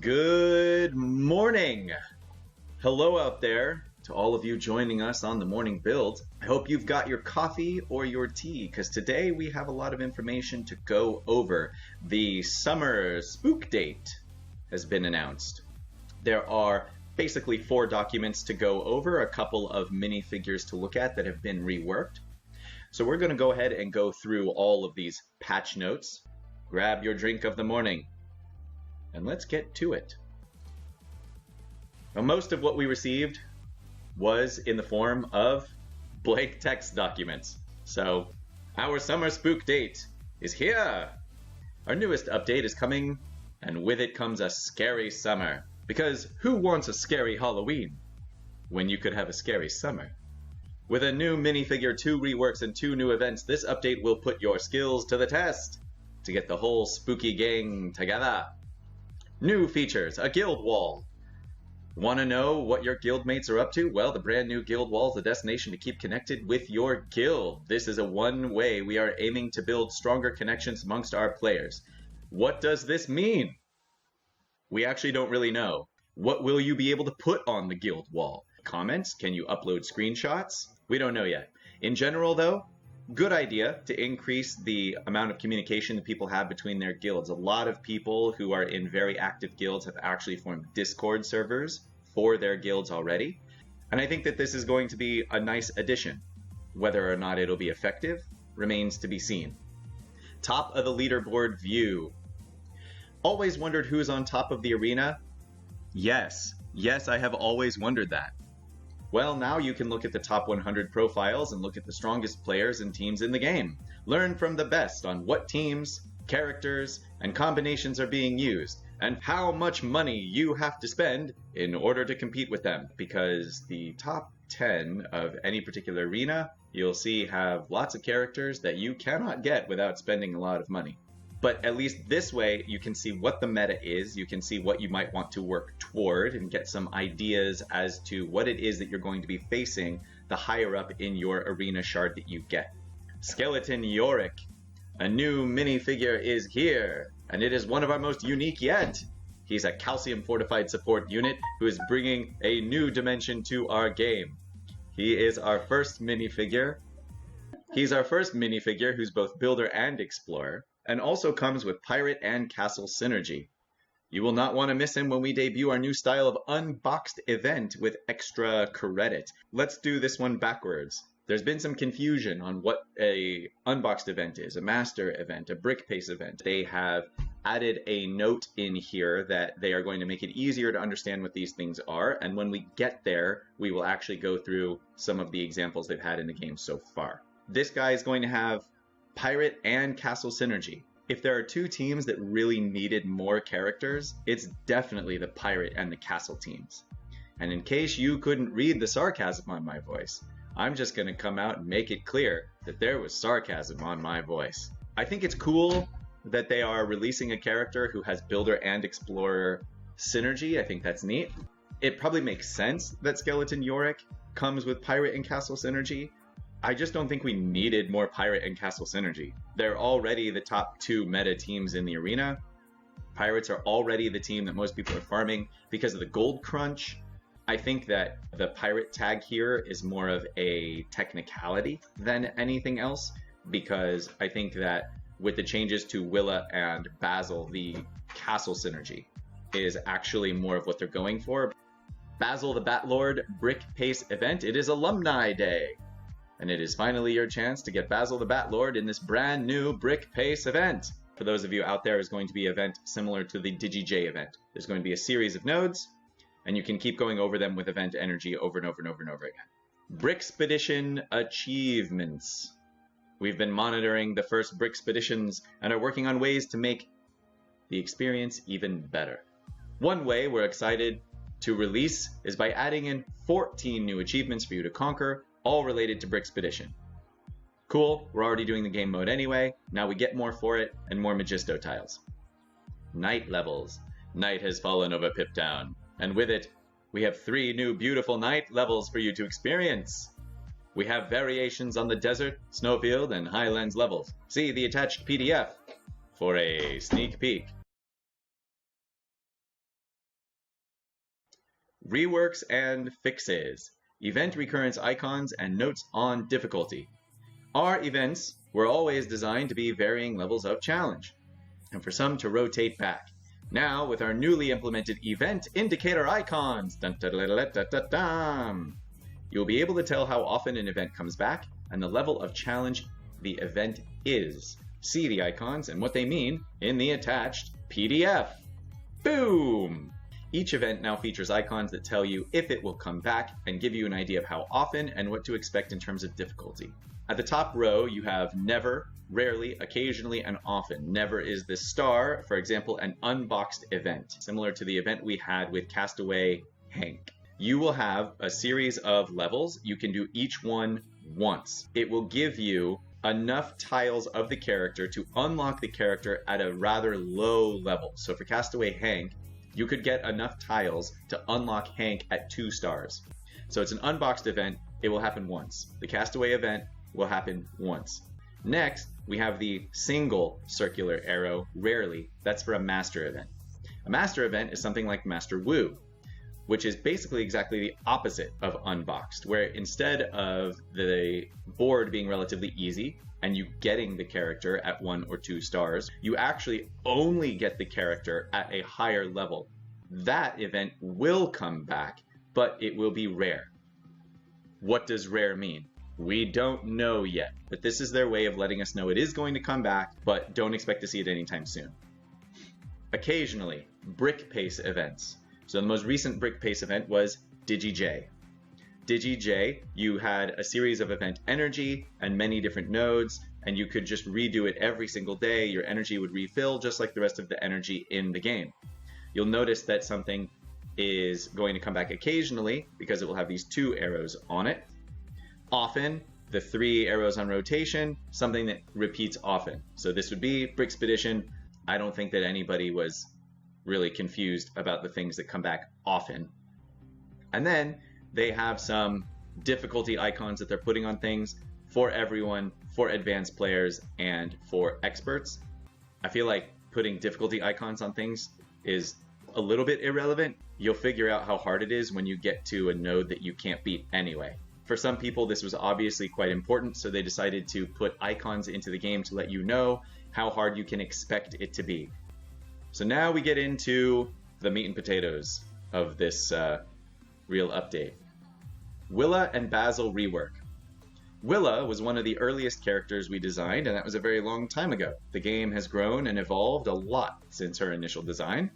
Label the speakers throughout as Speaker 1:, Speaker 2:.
Speaker 1: Good morning. Hello out there to all of you joining us on the morning build. I hope you've got your coffee or your tea, because today we have a lot of information to go over. The summer Spookdate has been announced. There are basically 4 documents to go over, a couple of minifigures to look at that have been reworked. So we're going to go ahead and go through all of these patch notes. Grab your drink of the morning, and let's get to it. Now, most of what we received was in the form of blank text documents. So, our summer spook date is here! Our newest update is coming, and with it comes a scary summer. Because who wants a scary Halloween when you could have a scary summer? With a new minifigure, 2 reworks, and 2 new events, this update will put your skills to the test to get the whole spooky gang together. New features, a guild wall. Want to know what your guildmates are up to? Well, the brand new guild wall is the destination to keep connected with your guild. This is a one way we are aiming to build stronger connections amongst our players. What does this mean? We actually don't really know. What will you be able to put on the guild wall? Comments? Can you upload screenshots? We don't know yet. In general, though, good idea to increase the amount of communication that people have between their guilds. A lot of people who are in very active guilds have actually formed Discord servers for their guilds already. And I think that this is going to be a nice addition. Whether or not it'll be effective remains to be seen. Top of the leaderboard view. Always wondered who's on top of the arena? Yes, I have always wondered that. Well, now you can look at the top 100 profiles and look at the strongest players and teams in the game. Learn from the best on what teams, characters, and combinations are being used, and how much money you have to spend in order to compete with them. Because the top 10 of any particular arena, you'll see have lots of characters that you cannot get without spending a lot of money. But at least this way, you can see what the meta is, you can see what you might want to work toward, and get some ideas as to what it is that you're going to be facing the higher up in your arena shard that you get. Skeleton Yorick, a new minifigure is here, and it is one of our most unique yet. He's a calcium fortified support unit who is bringing a new dimension to our game. He is our first minifigure. He's our first minifigure who's both builder and explorer, and also comes with pirate and castle synergy. You will not want to miss him when we debut our new style of Unboxed event with extra credit. Let's do this one backwards. There's been some confusion on what a Unboxed event is, a master event, a brick pace event. They have added a note in here that they are going to make it easier to understand what these things are, and when we get there, we will actually go through some of the examples they've had in the game so far. This guy is going to have pirate and castle synergy. If there are 2 teams that really needed more characters, it's definitely the pirate and the castle teams. And in case you couldn't read the sarcasm on my voice, I'm just going to come out and make it clear that there was sarcasm on my voice. I think it's cool that they are releasing a character who has builder and explorer synergy. I think that's neat. It probably makes sense that Skeleton Yorick comes with pirate and castle synergy. I just don't think we needed more pirate and castle synergy. They're already the top 2 meta teams in the arena. Pirates are already the team that most people are farming because of the gold crunch. I think that the pirate tag here is more of a technicality than anything else, because I think that with the changes to Willa and Basil, the castle synergy is actually more of what they're going for. Basil the Batlord Brick Pace event, it is Alumni Day. And it is finally your chance to get Basil the Batlord in this brand new Brick Pace event. For those of you out there, is going to be an event similar to the DigiJ event. There's going to be a series of nodes, and you can keep going over them with event energy over and over and over and over again. Brickspedition achievements. We've been monitoring the first Brickspeditions and are working on ways to make the experience even better. One way we're excited to release is by adding in 14 new achievements for you to conquer, all related to Brickspedition. Cool, we're already doing the game mode anyway, now we get more for it, and more Magisto tiles. Night levels. Night has fallen over Piptown, and with it, we have 3 new beautiful night levels for you to experience. We have variations on the desert, snowfield, and highlands levels. See the attached PDF for a sneak peek. Reworks and fixes. Event recurrence icons and notes on difficulty. Our events were always designed to be varying levels of challenge, and for some to rotate back. Now, with our newly implemented event indicator icons, you'll be able to tell how often an event comes back and the level of challenge the event is. See the icons and what they mean in the attached PDF. Boom! Each event now features icons that tell you if it will come back and give you an idea of how often and what to expect in terms of difficulty. At the top row, you have never, rarely, occasionally, and often. Never is the star, for example, an unboxed event, similar to the event we had with Castaway Hank. You will have a series of levels. You can do each one once. It will give you enough tiles of the character to unlock the character at a rather low level. So for Castaway Hank, you could get enough tiles to unlock Hank at 2 stars. So it's an unboxed event. It will happen once. The Castaway event will happen once. Next, we have the single circular arrow, rarely. That's for a master event. A master event is something like Master Wu, which is basically exactly the opposite of unboxed, where instead of the board being relatively easy and you getting the character at 1 or 2 stars, you actually only get the character at a higher level. That event will come back, but it will be rare. What does rare mean? We don't know yet, but this is their way of letting us know it is going to come back, but don't expect to see it anytime soon. Occasionally, brick pace events. So the most recent brick pace event was DigiJ. DigiJ, you had a series of event energy and many different nodes, and you could just redo it every single day. Your energy would refill just like the rest of the energy in the game. You'll notice that something is going to come back occasionally because it will have these 2 arrows on it. Often, the 3 arrows on rotation, something that repeats often. So this would be Brickspedition. I don't think that anybody was really confused about the things that come back often. And then they have some difficulty icons that they're putting on things for everyone, for advanced players, and for experts. I feel like putting difficulty icons on things is a little bit irrelevant. You'll figure out how hard it is when you get to a node that you can't beat anyway. For some people, this was obviously quite important, so they decided to put icons into the game to let you know how hard you can expect it to be. So now we get into the meat and potatoes of this real update. Willa and Basil rework. Willa was one of the earliest characters we designed, and that was a very long time ago. The game has grown and evolved a lot since her initial design,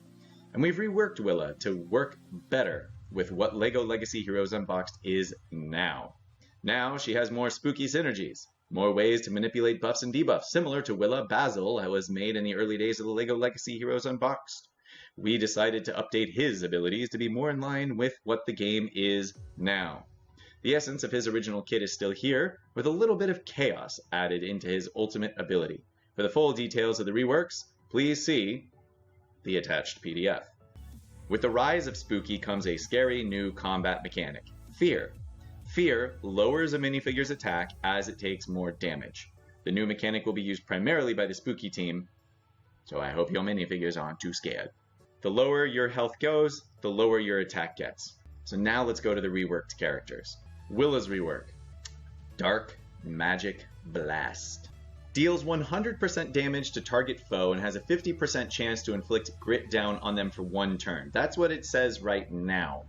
Speaker 1: and we've reworked Willa to work better with what LEGO Legacy Heroes Unboxed is now. Now she has more spooky synergies, more ways to manipulate buffs and debuffs, similar to Willa Basil was made in the early days of the LEGO Legacy Heroes Unboxed. We decided to update his abilities to be more in line with what the game is now. The essence of his original kit is still here, with a little bit of chaos added into his ultimate ability. For the full details of the reworks, please see the attached PDF. With the rise of Spooky comes a scary new combat mechanic, Fear. Fear lowers a minifigure's attack as it takes more damage. The new mechanic will be used primarily by the Spooky team, so I hope your minifigures aren't too scared. The lower your health goes, the lower your attack gets. So now let's go to the reworked characters. Willa's rework. Dark Magic Blast. Deals 100% damage to target foe and has a 50% chance to inflict grit down on them for 1 turn. That's what it says right now.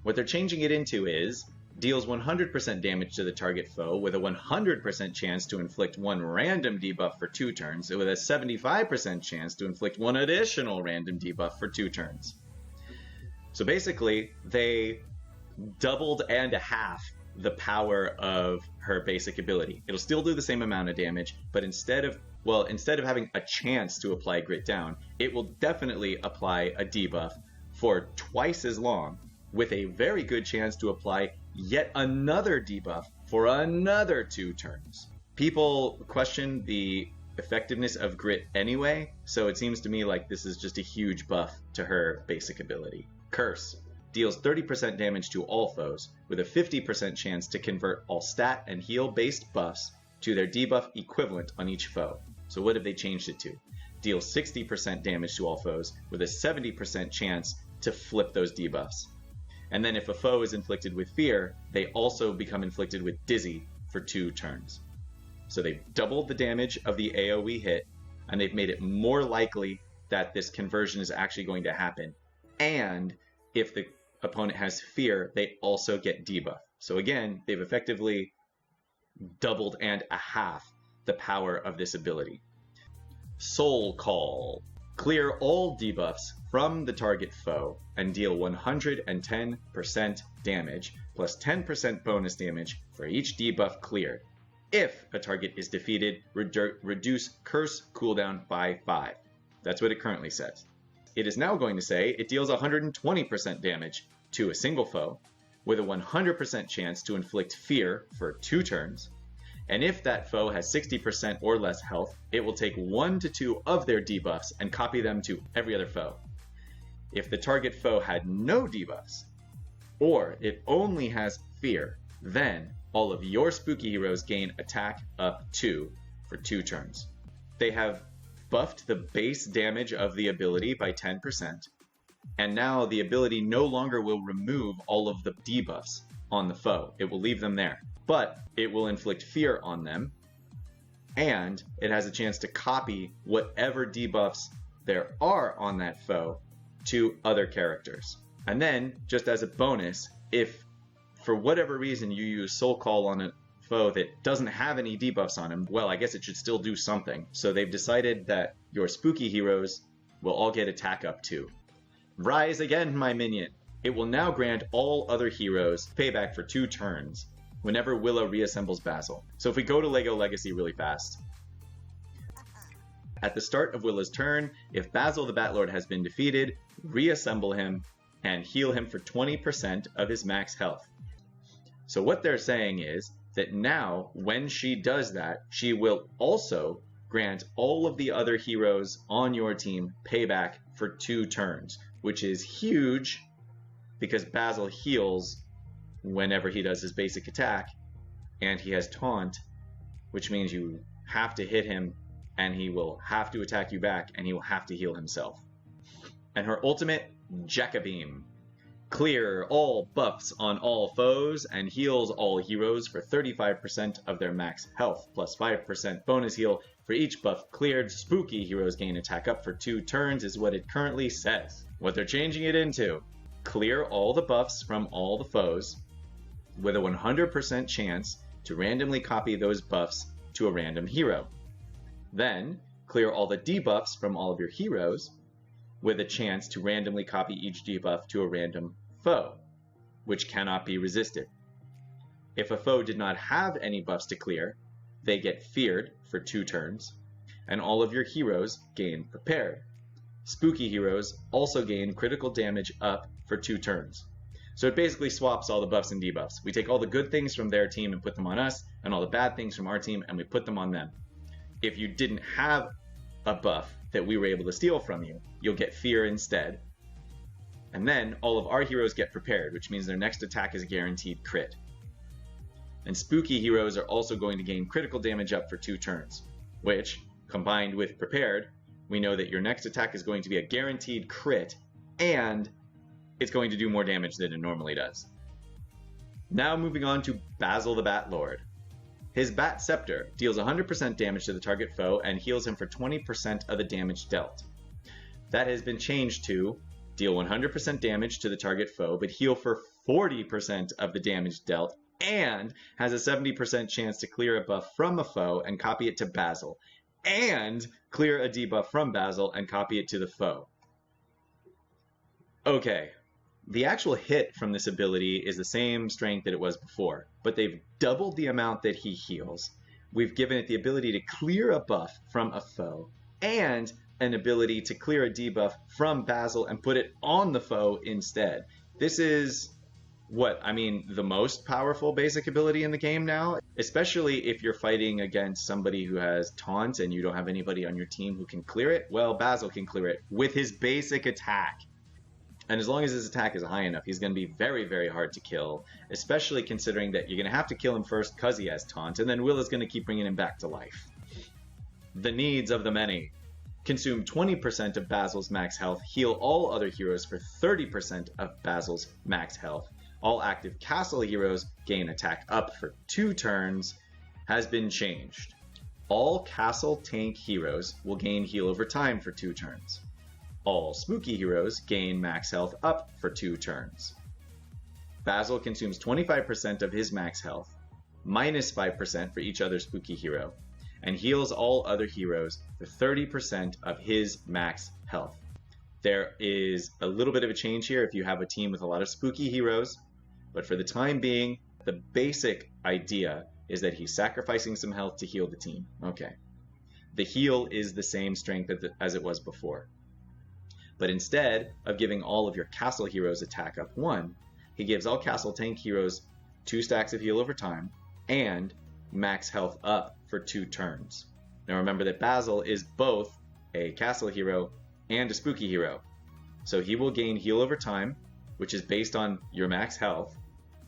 Speaker 1: What they're changing it into is deals 100% damage to the target foe with a 100% chance to inflict 1 random debuff for 2 turns, with a 75% chance to inflict 1 additional random debuff for 2 turns. So basically, they doubled and a half the power of her basic ability. It'll still do the same amount of damage, but instead of having a chance to apply grit down, it will definitely apply a debuff for twice as long, with a very good chance to apply yet another debuff for another 2 turns. People question the effectiveness of grit anyway, so it seems to me like this is just a huge buff to her basic ability. Curse. Deals 30% damage to all foes, with a 50% chance to convert all stat and heal based buffs to their debuff equivalent on each foe. So what have they changed it to? Deals 60% damage to all foes, with a 70% chance to flip those debuffs. And then if a foe is inflicted with fear, they also become inflicted with dizzy for 2 turns. So they've doubled the damage of the AoE hit, and they've made it more likely that this conversion is actually going to happen. And if the opponent has fear, they also get debuff. So again, they've effectively doubled and a half the power of this ability. Soul Call. Clear all debuffs from the target foe and deal 110% damage plus 10% bonus damage for each debuff cleared. If a target is defeated, reduce curse cooldown by 5. That's what it currently says. It is now going to say it deals 120% damage to a single foe with a 100% chance to inflict fear for 2 turns. And if that foe has 60% or less health, it will take 1 to 2 of their debuffs and copy them to every other foe. If the target foe had no debuffs, or it only has fear, then all of your spooky heroes gain attack up 2 for 2 turns. They have buffed the base damage of the ability by 10%, and now the ability no longer will remove all of the debuffs on the foe. It will leave them there. But it will inflict fear on them, and it has a chance to copy whatever debuffs there are on that foe to other characters. And then, just as a bonus, if for whatever reason you use Soul Call on a foe that doesn't have any debuffs on him, well, I guess it should still do something. So they've decided that your spooky heroes will all get attack up 2. Rise again, my minion! It will now grant all other heroes payback for 2 turns whenever Willow reassembles Basil. So if we go to LEGO Legacy really fast, at the start of Willow's turn, if Basil the Batlord has been defeated, reassemble him and heal him for 20% of his max health. So what they're saying is that now, when she does that, she will also grant all of the other heroes on your team payback for 2 turns, which is huge because Basil heals whenever he does his basic attack, and he has taunt, which means you have to hit him and he will have to attack you back and he will have to heal himself. And her ultimate, Jacobeam. Clear all buffs on all foes and heals all heroes for 35% of their max health, plus 5% bonus heal for each buff cleared. Spooky heroes gain attack up for 2 turns is what it currently says. What they're changing it into: clear all the buffs from all the foes with a 100% chance to randomly copy those buffs to a random hero. Then, clear all the debuffs from all of your heroes with a chance to randomly copy each debuff to a random foe, which cannot be resisted. If a foe did not have any buffs to clear, they get feared for 2 turns, and all of your heroes gain prepared. Spooky heroes also gain critical damage up for 2 turns. So it basically swaps all the buffs and debuffs. We take all the good things from their team and put them on us, and all the bad things from our team and we put them on them. If you didn't have a buff that we were able to steal from you, you'll get fear instead. And then all of our heroes get prepared, which means their next attack is a guaranteed crit. And spooky heroes are also going to gain critical damage up for 2 turns, which, combined with prepared, we know that your next attack is going to be a guaranteed crit, and it's going to do more damage than it normally does. Now moving on to Basil the Batlord. His Bat Scepter deals 100% damage to the target foe and heals him for 20% of the damage dealt. That has been changed to deal 100% damage to the target foe, but heal for 40% of the damage dealt, and has a 70% chance to clear a buff from a foe and copy it to Basil, and clear a debuff from Basil and copy it to the foe. Okay, the actual hit from this ability is the same strength that it was before, but they've doubled the amount that he heals. We've given it the ability to clear a buff from a foe, and an ability to clear a debuff from Basil and put it on the foe instead. This is the most powerful basic ability in the game now, especially if you're fighting against somebody who has taunt and you don't have anybody on your team who can clear it. Well, Basil can clear it with his basic attack. And as long as his attack is high enough, he's going to be very, very hard to kill, especially considering that you're going to have to kill him first because he has taunt, and then Will is going to keep bringing him back to life. The needs of the many. consume 20% of Basil's max health, heal all other heroes for 30% of Basil's max health. All active castle heroes gain attack up for 2 turns has been changed. All castle tank heroes will gain heal over time for 2 turns. All spooky heroes gain max health up for 2 turns. Basil consumes 25% of his max health, minus 5% for each other spooky hero, and heals all other heroes for 30% of his max health. There is a little bit of a change here if you have a team with a lot of spooky heroes, but for the time being, the basic idea is that he's sacrificing some health to heal the team. Okay. The heal is the same strength as it was before. But instead of giving all of your castle heroes attack up 1, he gives all castle tank heroes 2 stacks of heal over time and max health up for 2 turns. Now remember that Basil is both a castle hero and a spooky hero. So he will gain heal over time, which is based on your max health,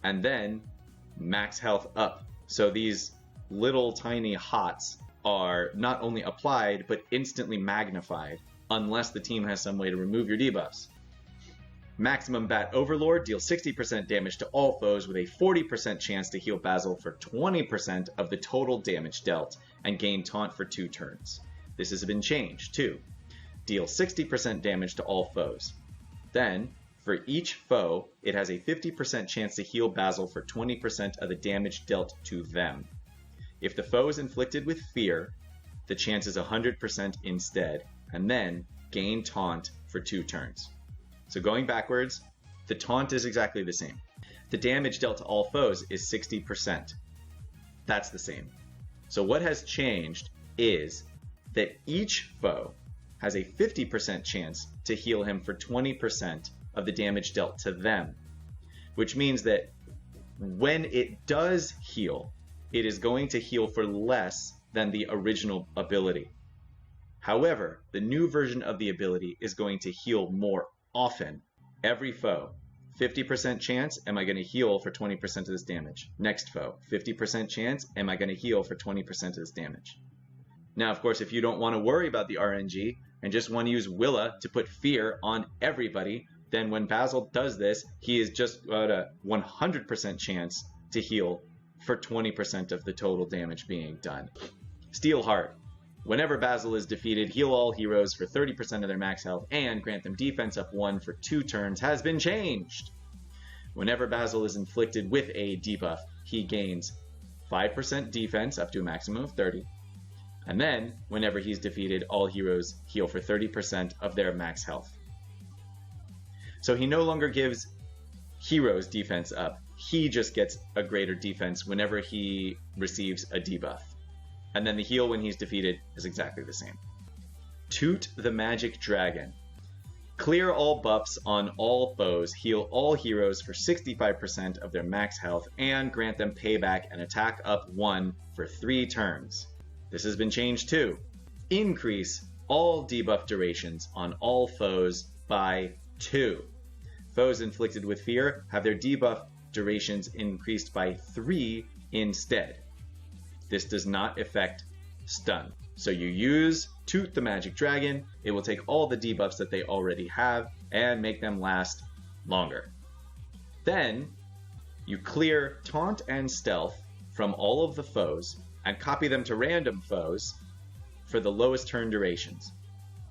Speaker 1: and then max health up. So these little tiny HOTS are not only applied, but instantly magnified, unless the team has some way to remove your debuffs. Maximum Bat Overlord deals 60% damage to all foes with a 40% chance to heal Basil for 20% of the total damage dealt, and gain taunt for 2 turns. This has been changed too. Deal 60% damage to all foes. Then, for each foe, it has a 50% chance to heal Basil for 20% of the damage dealt to them. If the foe is inflicted with fear, the chance is 100% instead, and then gain taunt for 2 turns. So going backwards, the taunt is exactly the same. The damage dealt to all foes is 60%. That's the same. So what has changed is that each foe has a 50% chance to heal him for 20% of the damage dealt to them, which means that when it does heal, it is going to heal for less than the original ability. However, the new version of the ability is going to heal more often. Every foe, 50% chance, am I going to heal for 20% of this damage? Next foe, 50% chance, am I going to heal for 20% of this damage? Now, of course, if you don't want to worry about the RNG and just want to use Willa to put fear on everybody, then when Basil does this, he is just about a 100% chance to heal for 20% of the total damage being done. Steelheart. Whenever Basil is defeated, heal all heroes for 30% of their max health and grant them defense up 1 for 2 turns has been changed. Whenever Basil is inflicted with a debuff, he gains 5% defense up to a maximum of 30. And then, whenever he's defeated, all heroes heal for 30% of their max health. So he no longer gives heroes defense up. He just gets a greater defense whenever he receives a debuff. And then the heal when he's defeated is exactly the same. Toot the Magic Dragon. Clear all buffs on all foes, heal all heroes for 65% of their max health, and grant them payback and attack up 1 for 3 turns. This has been changed too. Increase all debuff durations on all foes by 2. Foes inflicted with fear have their debuff durations increased by 3 instead. This does not affect stun. So you use Toot the Magic Dragon, it will take all the debuffs that they already have and make them last longer. Then you clear Taunt and Stealth from all of the foes and copy them to random foes for the lowest turn durations.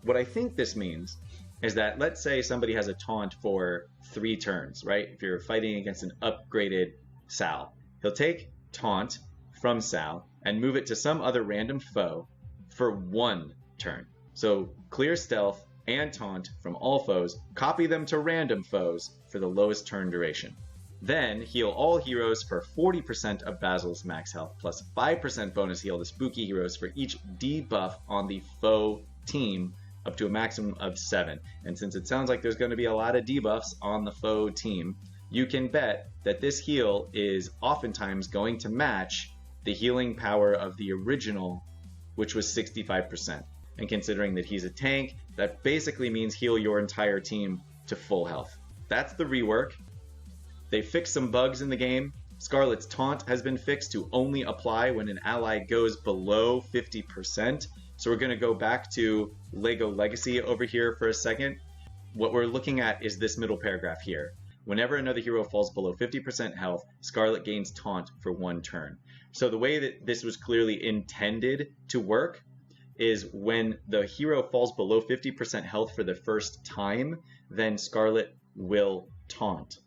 Speaker 1: What I think this means is that, let's say somebody has a taunt for 3 turns, right? If you're fighting against an upgraded Sal, he'll take taunt from Sal and move it to some other random foe for 1 turn. So clear stealth and taunt from all foes, copy them to random foes for the lowest turn duration. Then heal all heroes for 40% of Basil's max health, plus 5% bonus heal to spooky heroes for each debuff on the foe team, up to a maximum of 7. And since it sounds like there's going to be a lot of debuffs on the foe team, you can bet that this heal is oftentimes going to match the healing power of the original, which was 65%. And considering that he's a tank, that basically means heal your entire team to full health. That's the rework. They fixed some bugs in the game. Scarlet's taunt has been fixed to only apply when an ally goes below 50%. So we're going to go back to Lego Legacy over here for a second. What we're looking at is this middle paragraph here. Whenever another hero falls below 50% health, Scarlet gains taunt for 1 turn. So the way that this was clearly intended to work is when the hero falls below 50% health for the first time, then Scarlet will taunt.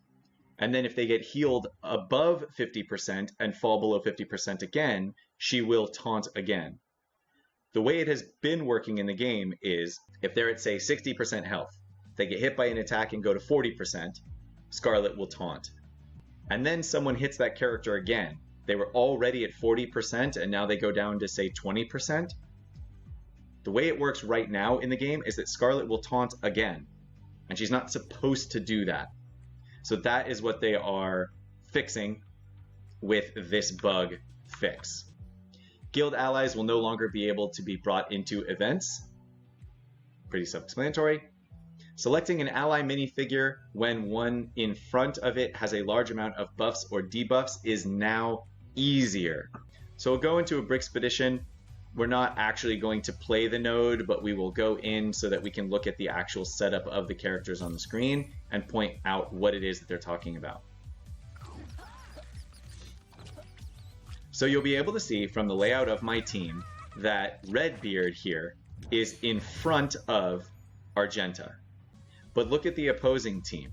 Speaker 1: And then if they get healed above 50% and fall below 50% again, she will taunt again. The way it has been working in the game is if they're at, say, 60% health, they get hit by an attack and go to 40%, Scarlet will taunt. And then someone hits that character again. They were already at 40% and now they go down to, say, 20%. The way it works right now in the game is that Scarlet will taunt again. And she's not supposed to do that. So that is what they are fixing with this bug fix. Guild allies will no longer be able to be brought into events. Pretty self-explanatory. Selecting an ally minifigure when one in front of it has a large amount of buffs or debuffs is now easier. So we'll go into a Brickspedition. We're not actually going to play the node, but we will go in so that we can look at the actual setup of the characters on the screen and point out what it is that they're talking about. So you'll be able to see from the layout of my team that Redbeard here is in front of Argenta. But look at the opposing team.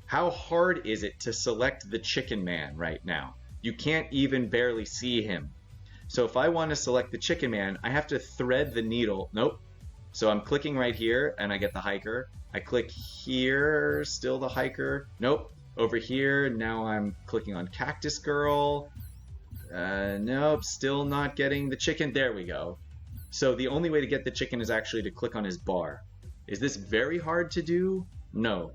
Speaker 1: How hard is it to select the Chicken Man right now? You can't even barely see him. So if I want to select the Chicken Man, I have to thread the needle. Nope. So I'm clicking right here and I get the hiker. I click here, still the hiker. Nope. Over here, now I'm clicking on Cactus Girl. Nope, still not getting the chicken. There we go. So the only way to get the chicken is actually to click on his bar. Is this very hard to do? No.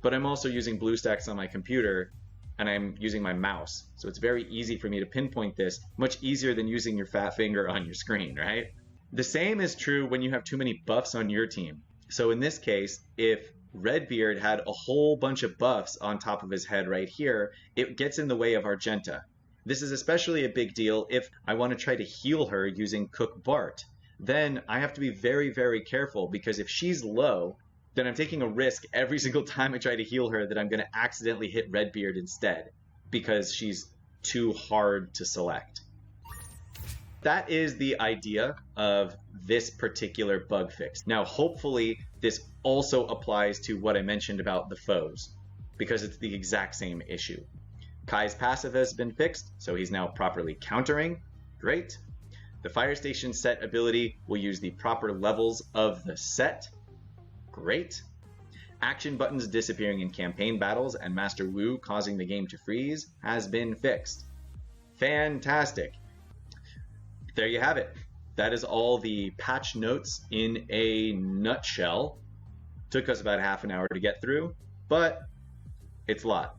Speaker 1: But I'm also using BlueStacks on my computer and I'm using my mouse. So it's very easy for me to pinpoint this, much easier than using your fat finger on your screen, right? The same is true when you have too many buffs on your team. So in this case, if Redbeard had a whole bunch of buffs on top of his head right here, it gets in the way of Argenta. This is especially a big deal if I want to try to heal her using Cook Bart. Then I have to be very, very careful because if she's low, then I'm taking a risk every single time I try to heal her that I'm going to accidentally hit Redbeard instead because she's too hard to select. That is the idea of this particular bug fix. Now, hopefully, this also applies to what I mentioned about the foes because it's the exact same issue. Kai's passive has been fixed, so he's now properly countering. Great. The Fire Station set ability will use the proper levels of the set. Great. Action buttons disappearing in campaign battles and Master Wu causing the game to freeze has been fixed. Fantastic. There you have it. That is all the patch notes in a nutshell. Took us about half an hour to get through, but it's a lot.